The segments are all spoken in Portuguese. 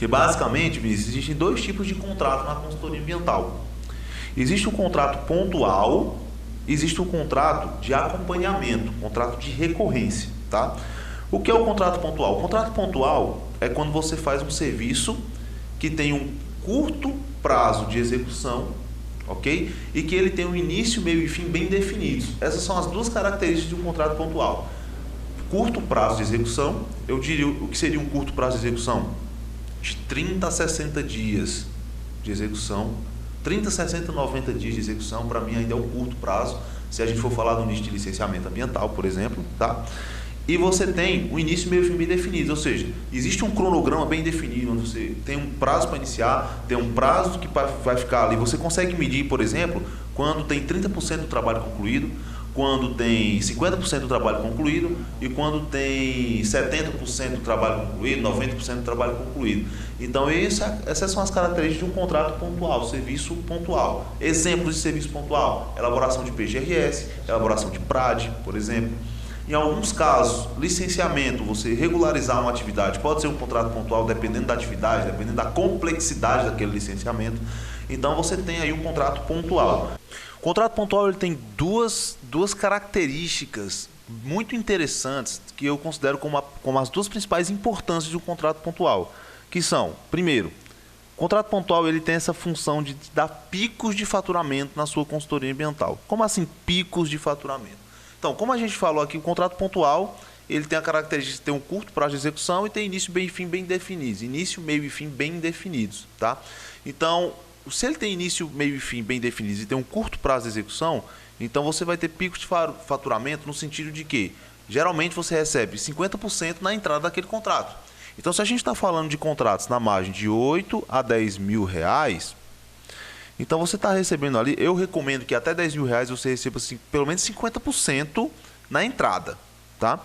Que basicamente, Vinícius, existem dois tipos de contrato na consultoria ambiental. Existe o contrato pontual, existe o contrato de acompanhamento, contrato de recorrência, tá? O que é o contrato pontual? O contrato pontual é quando você faz um serviço que tem um curto prazo de execução, ok? E que ele tem um início, meio e fim bem definidos. Essas são as duas características de um contrato pontual. Curto prazo de execução, eu diria o que seria um curto prazo de execução? De 30 a 60 dias de execução. 30, 60, 90 dias de execução, para mim ainda é um curto prazo, se a gente for falar do nicho de licenciamento ambiental, por exemplo, tá? E você tem um início, meio e fim bem definido, ou seja, existe um cronograma bem definido, onde você tem um prazo para iniciar, tem um prazo que vai ficar ali. Você consegue medir, por exemplo, quando tem 30% do trabalho concluído, quando tem 50% do trabalho concluído e quando tem 70% do trabalho concluído, 90% do trabalho concluído. Então, essas são as características de um contrato pontual, serviço pontual. Exemplos de serviço pontual: elaboração de PGRS, elaboração de PRAD, por exemplo. Em alguns casos, licenciamento, você regularizar uma atividade, pode ser um contrato pontual dependendo da atividade, dependendo da complexidade daquele licenciamento. Então, você tem aí um contrato pontual. O contrato pontual ele tem duas características muito interessantes que eu considero como as duas principais importâncias de um contrato pontual, que são, primeiro, o contrato pontual ele tem essa função de dar picos de faturamento na sua consultoria ambiental. Como assim picos de faturamento? Então, como a gente falou aqui, o contrato pontual ele tem a característica de ter um curto prazo de execução e tem início, meio e fim bem definidos. Início, meio e fim bem definidos, tá? Então, se ele tem início, meio e fim bem definidos e tem um curto prazo de execução, então você vai ter picos de faturamento no sentido de que, geralmente, você recebe 50% na entrada daquele contrato. Então, se a gente está falando de contratos na margem de 8 a 10 mil reais, então você está recebendo ali, eu recomendo que até 10 mil reais você receba assim, pelo menos 50% na entrada, tá?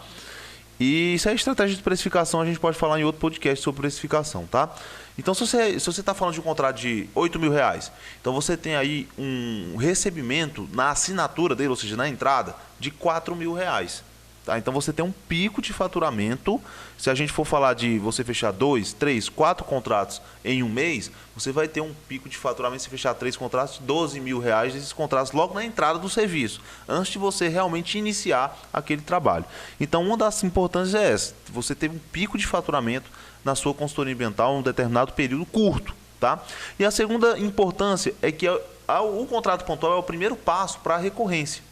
E isso é estratégia de precificação, a gente pode falar em outro podcast sobre precificação, tá? Então, se você está falando de um contrato de 8 mil reais, então você tem aí um recebimento na assinatura dele, ou seja, na entrada, de 4 mil reais. Tá? Então, você tem um pico de faturamento. Se a gente for falar de você fechar 2, 3, 4 contratos em um mês, você vai ter um pico de faturamento se fechar 3 contratos de 12 mil reais, esses contratos logo na entrada do serviço, antes de você realmente iniciar aquele trabalho. Então, uma das importâncias é essa, você teve um pico de faturamento na sua consultoria ambiental em um determinado período curto, tá? E a segunda importância é que o contrato pontual é o primeiro passo para a recorrência.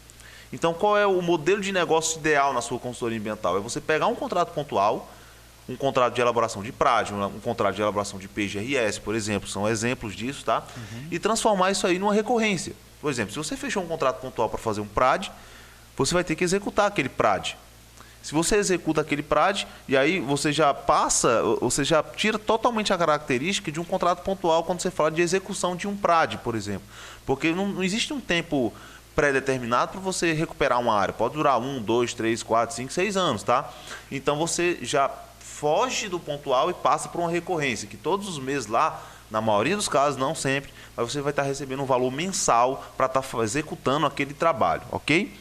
Então, qual é o modelo de negócio ideal na sua consultoria ambiental? É você pegar um contrato pontual, um contrato de elaboração de PRAD, um contrato de elaboração de PGRS, por exemplo, são exemplos disso, tá? E transformar isso aí numa recorrência. Por exemplo, se você fechou um contrato pontual para fazer um PRAD, você vai ter que executar aquele PRAD. Se você executa aquele PRAD, e aí você já tira totalmente a característica de um contrato pontual quando você fala de execução de um PRAD, por exemplo. Porque não existe um tempo pré-determinado para você recuperar uma área. Pode durar 1, 2, 3, 4, 5, 6 anos, tá? Então você já foge do pontual e passa para uma recorrência, que todos os meses lá, na maioria dos casos, não sempre, mas você vai estar recebendo um valor mensal para estar executando aquele trabalho, ok?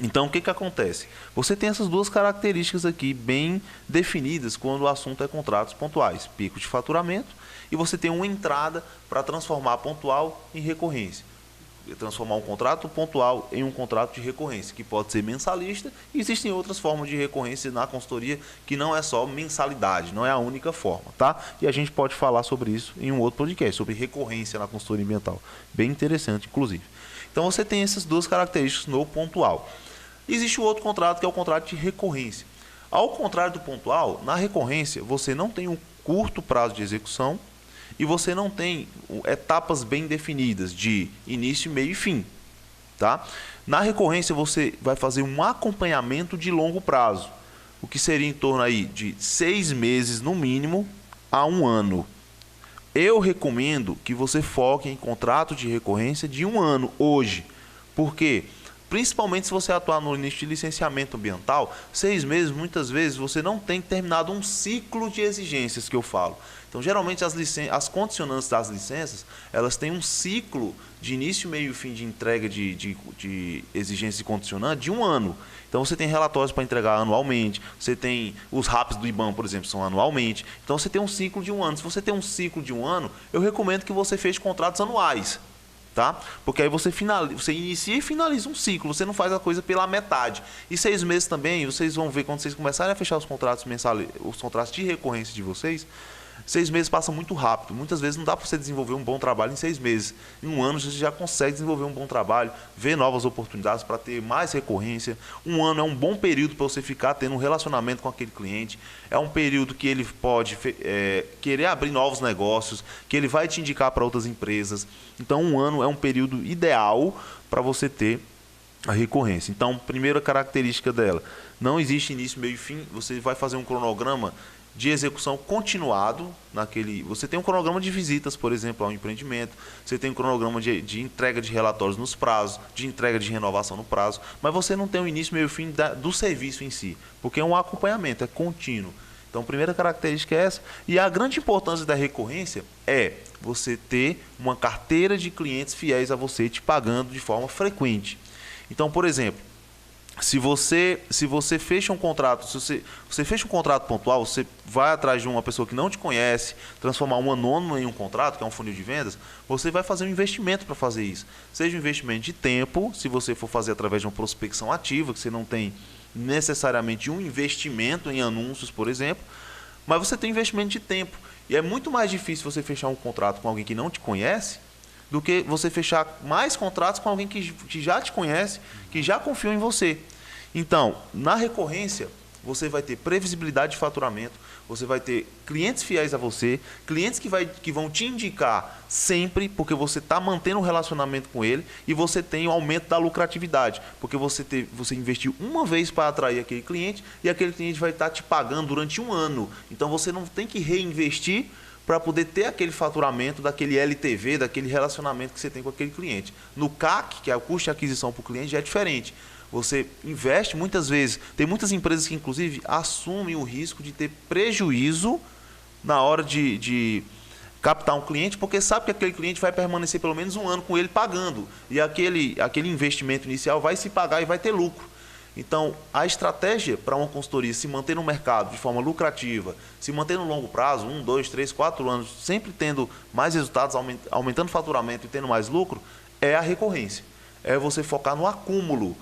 Então, o que acontece? Você tem essas duas características aqui bem definidas quando o assunto é contratos pontuais. Pico de faturamento e você tem uma entrada para transformar pontual em recorrência. Transformar um contrato pontual em um contrato de recorrência, que pode ser mensalista. E existem outras formas de recorrência na consultoria que não é só mensalidade, não é a única forma, tá? E a gente pode falar sobre isso em um outro podcast, sobre recorrência na consultoria ambiental. Bem interessante, inclusive. Então, você tem essas duas características no pontual. Existe o outro contrato, que é o contrato de recorrência. Ao contrário do pontual, na recorrência, você não tem um curto prazo de execução e você não tem etapas bem definidas de início, meio e fim. Tá? Na recorrência, você vai fazer um acompanhamento de longo prazo, o que seria em torno aí de 6 meses, no mínimo, a 1 ano. Eu recomendo que você foque em contrato de recorrência de 1 ano hoje. Por quê? Principalmente se você atuar no início de licenciamento ambiental, 6 meses, muitas vezes, você não tem terminado um ciclo de exigências que eu falo. Então, geralmente, as condicionantes das licenças, elas têm um ciclo de início, meio e fim de entrega de exigências e condicionantes de 1 ano. Então, você tem relatórios para entregar anualmente, você tem os RAPs do IBAMA, por exemplo, são anualmente. Então, você tem um ciclo de 1 ano. Se você tem um ciclo de 1 ano, eu recomendo que você feche contratos anuais. Tá? Porque aí você inicia e finaliza um ciclo, você não faz a coisa pela metade. E 6 meses também, vocês vão ver quando vocês começarem a fechar os contratos mensais, os contratos de recorrência de vocês, 6 meses passam muito rápido. Muitas vezes não dá para você desenvolver um bom trabalho em 6 meses. Em 1 ano você já consegue desenvolver um bom trabalho, ver novas oportunidades para ter mais recorrência. 1 ano é um bom período para você ficar tendo um relacionamento com aquele cliente. É um período que ele pode querer abrir novos negócios, que ele vai te indicar para outras empresas. Então 1 ano é um período ideal para você ter a recorrência. Então, primeira característica dela, não existe início, meio e fim. Você vai fazer um cronograma de execução continuado você tem um cronograma de visitas, por exemplo, ao empreendimento, você tem um cronograma de entrega de relatórios nos prazos, de entrega de renovação no prazo, mas você não tem o início, meio e fim do serviço em si, porque é um acompanhamento, é contínuo. Então, a primeira característica é essa. E a grande importância da recorrência é você ter uma carteira de clientes fiéis a você, te pagando de forma frequente. Então, por exemplo, se você fecha um contrato, se você fecha um contrato pontual, você vai atrás de uma pessoa que não te conhece, transformar um anônimo em um contrato, que é um funil de vendas, você vai fazer um investimento para fazer isso. Seja um investimento de tempo, se você for fazer através de uma prospecção ativa, que você não tem necessariamente um investimento em anúncios, por exemplo, mas você tem investimento de tempo. E é muito mais difícil você fechar um contrato com alguém que não te conhece do que você fechar mais contratos com alguém que já te conhece, que já confiou em você. Então, na recorrência, você vai ter previsibilidade de faturamento, você vai ter clientes fiéis a você, clientes que vão te indicar sempre, porque você está mantendo um relacionamento com ele, e você tem o aumento da lucratividade, porque você investiu uma vez para atrair aquele cliente, e aquele cliente vai estar te pagando durante 1 ano. Então, você não tem que reinvestir para poder ter aquele faturamento daquele LTV, daquele relacionamento que você tem com aquele cliente. No CAC, que é o custo de aquisição para o cliente, já é diferente. Você investe muitas vezes, tem muitas empresas que inclusive assumem o risco de ter prejuízo na hora de captar um cliente, porque sabe que aquele cliente vai permanecer pelo menos 1 ano com ele pagando, e aquele investimento inicial vai se pagar e vai ter lucro. Então, a estratégia para uma consultoria se manter no mercado de forma lucrativa, se manter no longo prazo, 1, 2, 3, 4 anos, sempre tendo mais resultados, aumentando o faturamento e tendo mais lucro, é a recorrência. É você focar no acúmulo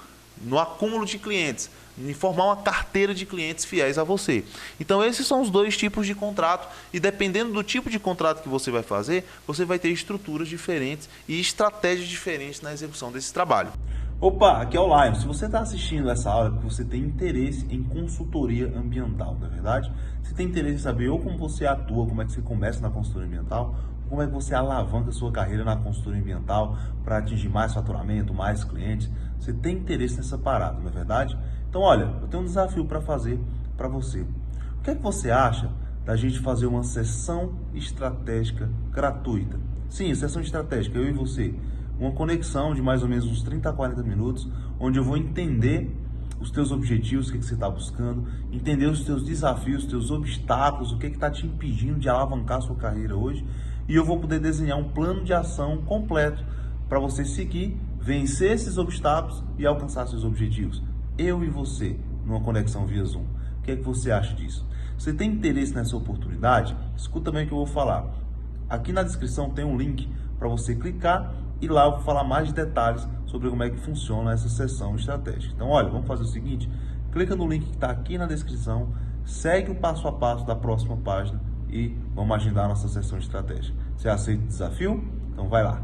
de clientes, em formar uma carteira de clientes fiéis a você. Então, esses são os 2 tipos de contrato, e dependendo do tipo de contrato que você vai fazer, você vai ter estruturas diferentes e estratégias diferentes na execução desse trabalho. Opa, aqui é o Lion. Se você está assistindo essa aula, é porque você tem interesse em consultoria ambiental, não é verdade? Você tem interesse em saber ou como você atua, como é que você começa na consultoria ambiental, ou como é que você alavanca a sua carreira na consultoria ambiental para atingir mais faturamento, mais clientes. Você tem interesse nessa parada, não é verdade? Então, olha, eu tenho um desafio para fazer para você. O que é que você acha da gente fazer uma sessão estratégica gratuita? Sim, sessão estratégica, eu e você. Uma conexão de mais ou menos uns 30 a 40 minutos, onde eu vou entender os teus objetivos, o que você está buscando, entender os teus desafios, os teus obstáculos, o que está te impedindo de alavancar a sua carreira hoje, e eu vou poder desenhar um plano de ação completo para você seguir, vencer esses obstáculos e alcançar seus objetivos. Eu e você, numa conexão via Zoom. O que é que você acha disso? Você tem interesse nessa oportunidade? Escuta bem o que eu vou falar. Aqui na descrição tem um link para você clicar, e lá eu vou falar mais de detalhes sobre como é que funciona essa sessão estratégica. Então, olha, vamos fazer o seguinte, clica no link que está aqui na descrição, segue o passo a passo da próxima página e vamos agendar a nossa sessão estratégica. Você aceita o desafio? Então vai lá.